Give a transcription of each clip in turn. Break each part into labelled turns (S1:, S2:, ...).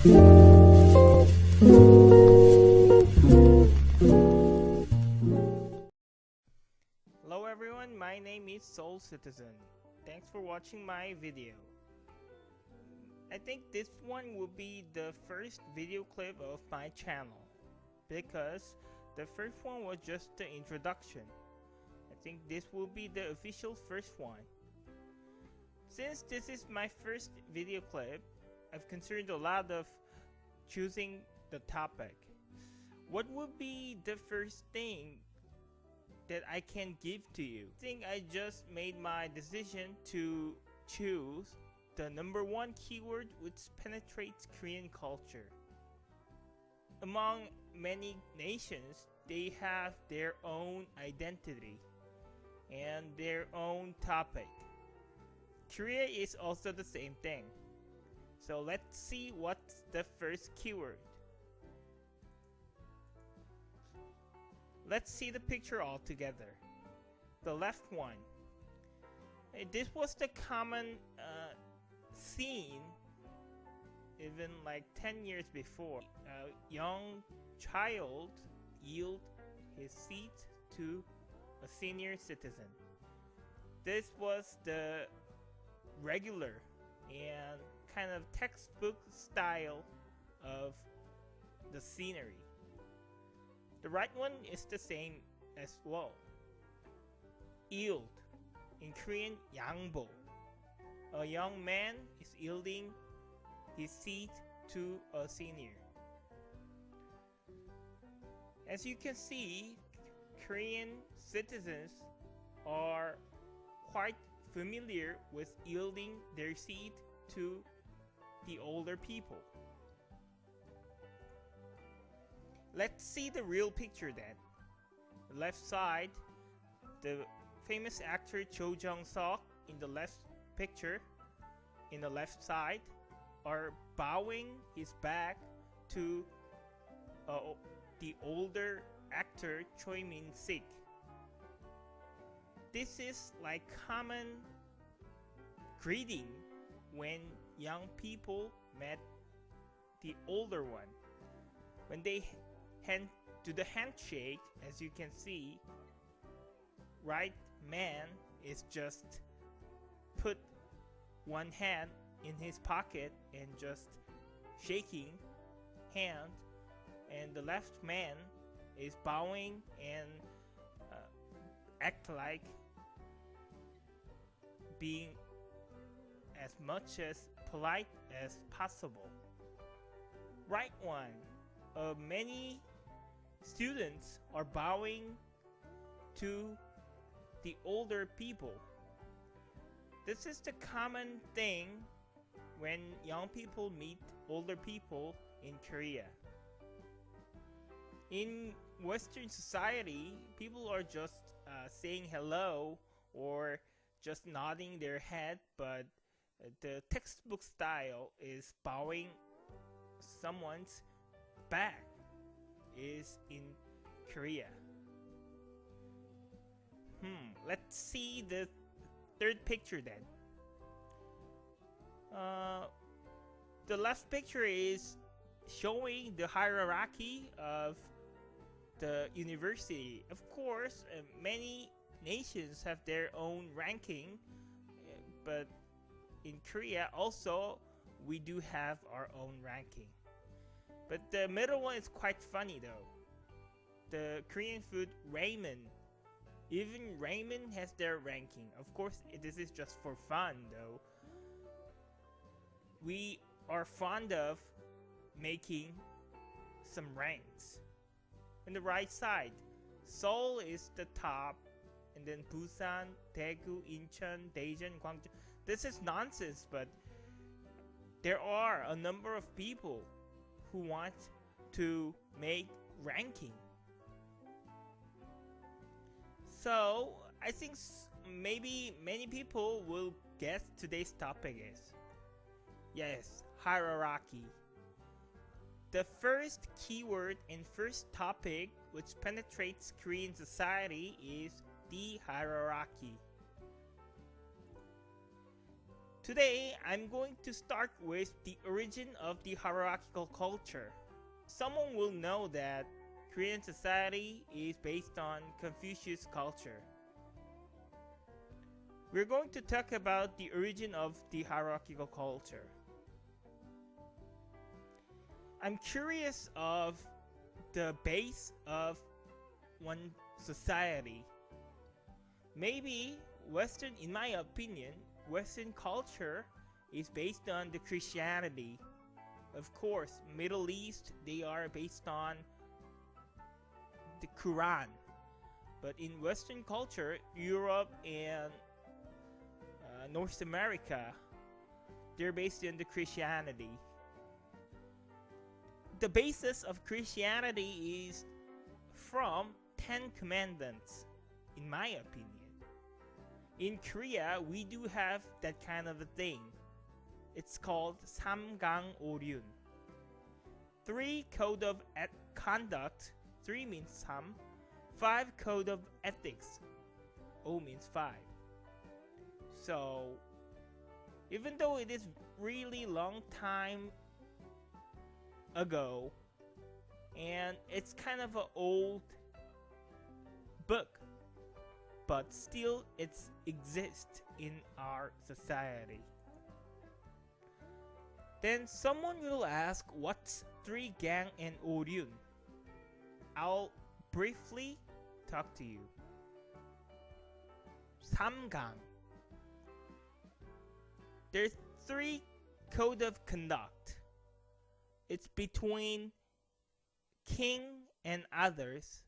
S1: Hello everyone, my name is Soul Citizen. Thanks for watching my video. I think this one will be the first video clip of my channel because the first one was just the introduction. I think this will be the official first one. Since this is my first video clip, I've considered a lot of choosing the topic. What would be the first thing that I can give to you? I think I just made my decision to choose the #1 keyword which penetrates Korean culture. Among many nations, they have their own identity and their own topic. Korea is also the same thing. So let's see what's the first keyword. Let's see the picture all together. The left one. This was the common scene even like 10 years before. A young child yield his seat to a senior citizen. This was the regular and kind of textbook style of the scenery. The right one is the same as well. Yield. In Korean, 양보. A young man is yielding his seat to a senior. As you can see, Korean citizens are quite familiar with yielding their seat to the older people. Let's see the real picture then. The left side, the famous actor Cho Jung-seok in the left picture, in the left side, are bowing his back to the older actor Choi Min-sik. This is like common greeting when young people met the older one. When they do the handshake, as you can see, right man is just put one hand in his pocket and just shaking hand, and the left man is bowing and act like being as much as polite as possible. Right one, many students are bowing to the older people. This is the common thing when young people meet older people in Korea. In Western society, people are just saying hello or just nodding their head, but the textbook style is bowing someone's back is in Korea. Let's see the third picture then. The left picture is showing the hierarchy of the university. Of course, many nations have their own ranking, but in Korea also we do have our own ranking. But the middle one is quite funny though. The Korean food ramen. Even ramen has their ranking. Of course, this is just for fun though. We are fond of making some ranks. On the right side, Seoul is the top, and then Busan, Daegu, Incheon, Daejeon, Gwangju. This is nonsense, but there are a number of people who want to make ranking. So I think maybe many people will guess today's topic is, yes, hierarchy. The first keyword and first topic which penetrates Korean society is the hierarchy. Today, I'm going to start with the origin of the hierarchical culture. Someone will know that Korean society is based on Confucius culture. We're going to talk about the origin of the hierarchical culture. I'm curious of the base of one society. Maybe Western, in my opinion, Western culture is based on the Christianity. Of course, Middle East, they are based on the Quran. But in Western culture, Europe and North America, they're based on the Christianity. The basis of Christianity is from 10 Commandments, in my opinion. In Korea, we do have that kind of a thing. It's called Samgang Oryun. 3 code of conduct, 3 means Sam. 5 code of ethics, O means 5. So, even though it is really long time ago, and it's kind of an old book, but still it exists in our society. Then someone will ask, what's 3 gang and Oryun? I'll briefly talk to you. Samgang. There's 3 code of conduct. It's between king and others,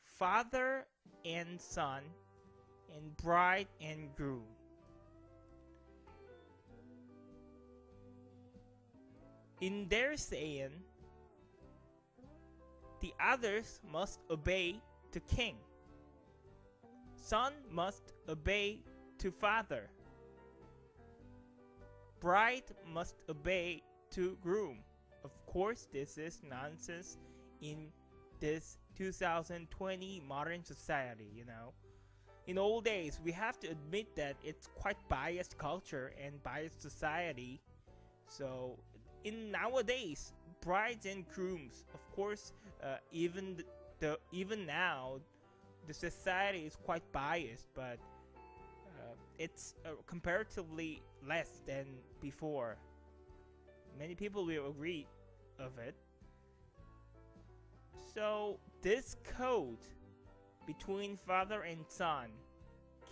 S1: father and son, and bride and groom. In their saying, the others must obey to king. Son must obey to father. Bride must obey to groom. Of course, this is nonsense in this 2020 modern society, you know. In old days, we have to admit that it's quite biased culture and biased society. So, in nowadays, brides and grooms, of course, even now, the society is quite biased, but it's comparatively less than before. Many people will agree of it. So this code between father and son,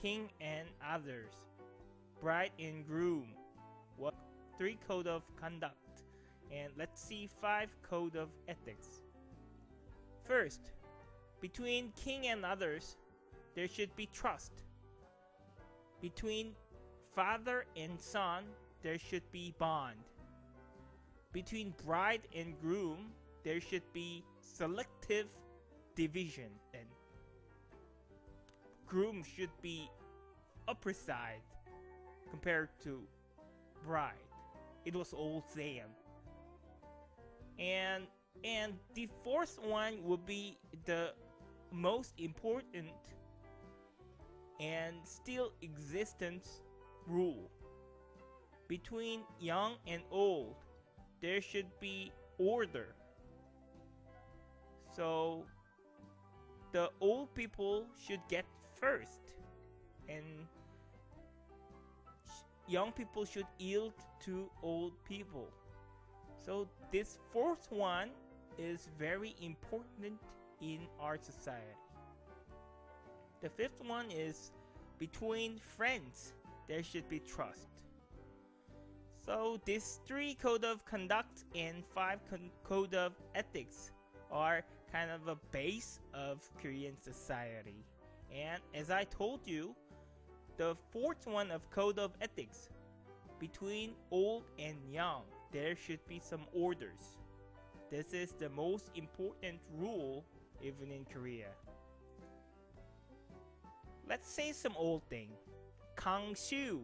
S1: king and others, bride and groom, what 3 code of conduct, and let's see 5 code of ethics. First, between king and others, there should be trust. Between father and son, there should be bond. Between bride and groom, there should be selective division. And groom should be upper side compared to bride. It was old saying. And the 4th one would be the most important and still existent rule. Between young and old, there should be order. So the old people should get first, and young people should yield to old people. So this 4th one is very important in our society. The 5th one is between friends, there should be trust. So these 3 code of conduct and 5 code of ethics are kind of a base of Korean society. And as I told you, the 4th one of code of ethics, between old and young, there should be some orders. This is the most important rule even in Korea. Let's say some old thing. Kangshu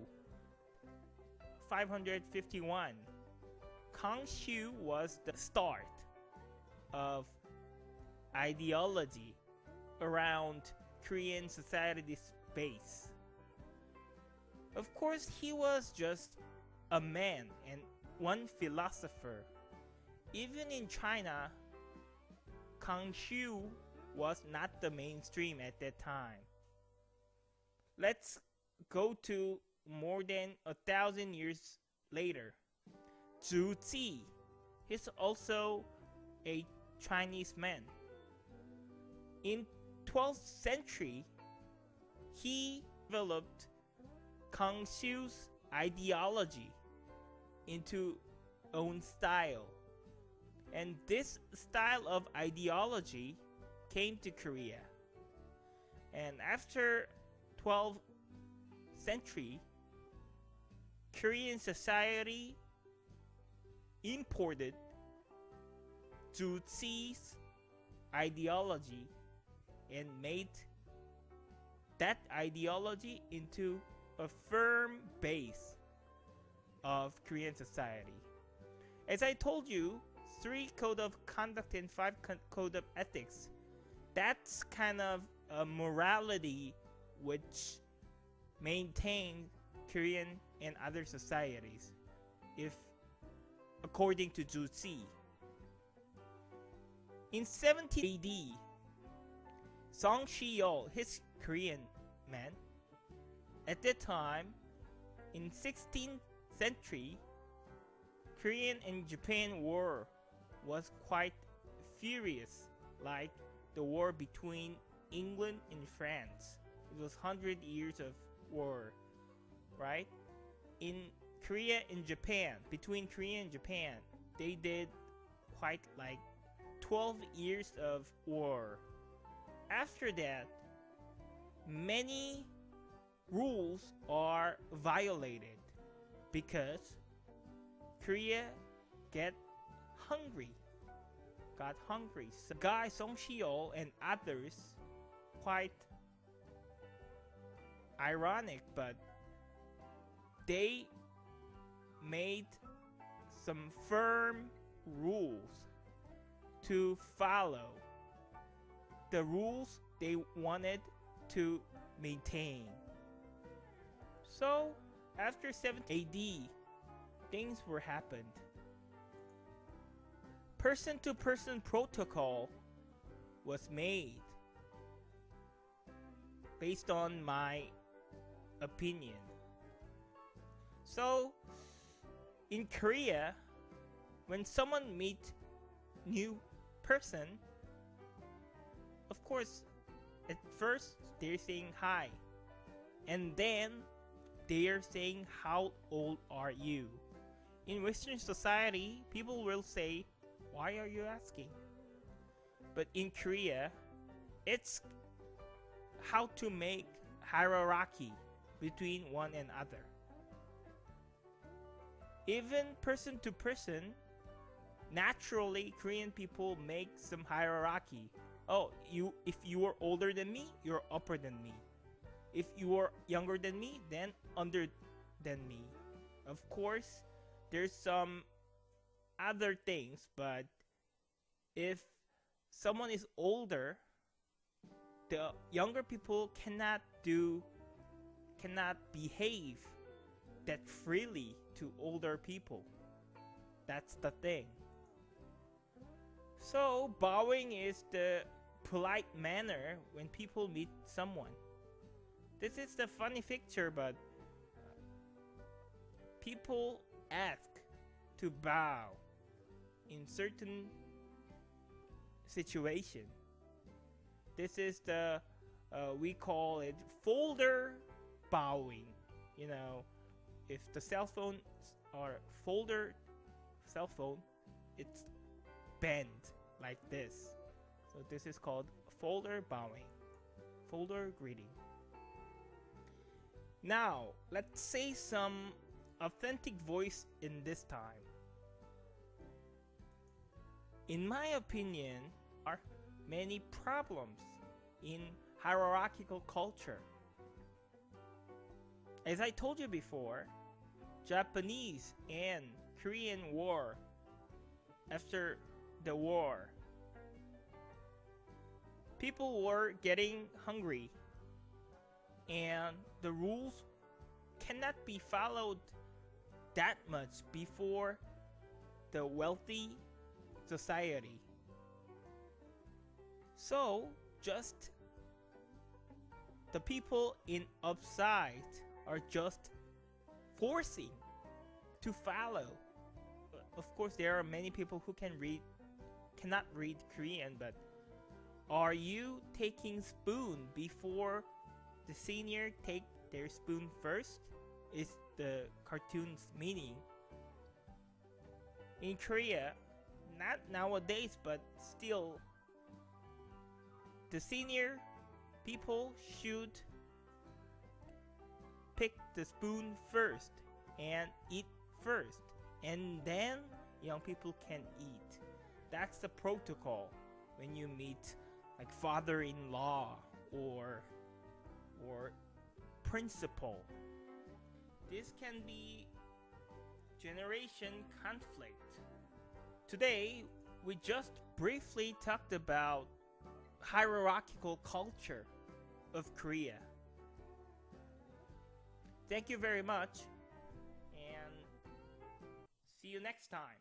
S1: 551. Kangshu was the start of ideology around Korean society's base. Of course, he was just a man and one philosopher. Even in China, Confucius was not the mainstream at that time. Let's go to more than 1,000 years later. Zhu Zi, he's also a Chinese man. In 12th century, he developed Confucius ideology into own style. And this style of ideology came to Korea. And after 12th century, Korean society imported Zhu Zi's ideology and made that ideology into a firm base of Korean society. As I told you, 3 code of conduct and 5 code of ethics. That's kind of a morality which maintained Korean and other societies, if according to Zhu Zi. In 17 AD, Song Shi-yeol, his Korean man, at that time, in 16th century, Korean and Japan war was quite furious, like the war between England and France. It was 100 years of war, right? In Korea and Japan, between Korea and Japan, they did quite like 12 years of war. After that, many rules are violated because Korea got hungry. So guy Song Shi-yeol and others, quite ironic, but they made some firm rules to follow, the rules they wanted to maintain. So after 7 AD, things were happened. Person-to-person protocol was made based on my opinion. So in Korea, when someone meet new person, of course, at first they're saying hi, and then they are saying how old are you. In Western society, people will say, why are you asking? But in Korea, it's how to make hierarchy between one and other. Even person to person, naturally Korean people make some hierarchy. Oh, if you are older than me, you're upper than me. If you are younger than me, then under than me. Of course, there's some other things, but if someone is older, the younger people cannot behave that freely to older people. That's the thing. So bowing is the polite manner when people meet someone. This is the funny picture, but people ask to bow in certain situation. This is the we call it folder bowing. You know, if the cell phone or folder cell phone, it's bent like this. So this is called folder bowing, folder greeting. Now, let's say some authentic voice in this time. In my opinion, are many problems in hierarchical culture. As I told you before, Japanese and Korean War, after the war, people were getting hungry and the rules cannot be followed that much before the wealthy society. So just the people in upside are just forcing to follow. Of course, there are many people who cannot read Korean, but are you taking spoon before the senior take their spoon first? Is the cartoon's meaning. In Korea, not nowadays, but still, the senior people should pick the spoon first and eat first, and then young people can eat. That's the protocol when you meet like father-in-law or principal. This can be generation conflict. Today, we just briefly talked about hierarchical culture of Korea. Thank you very much, and see you next time.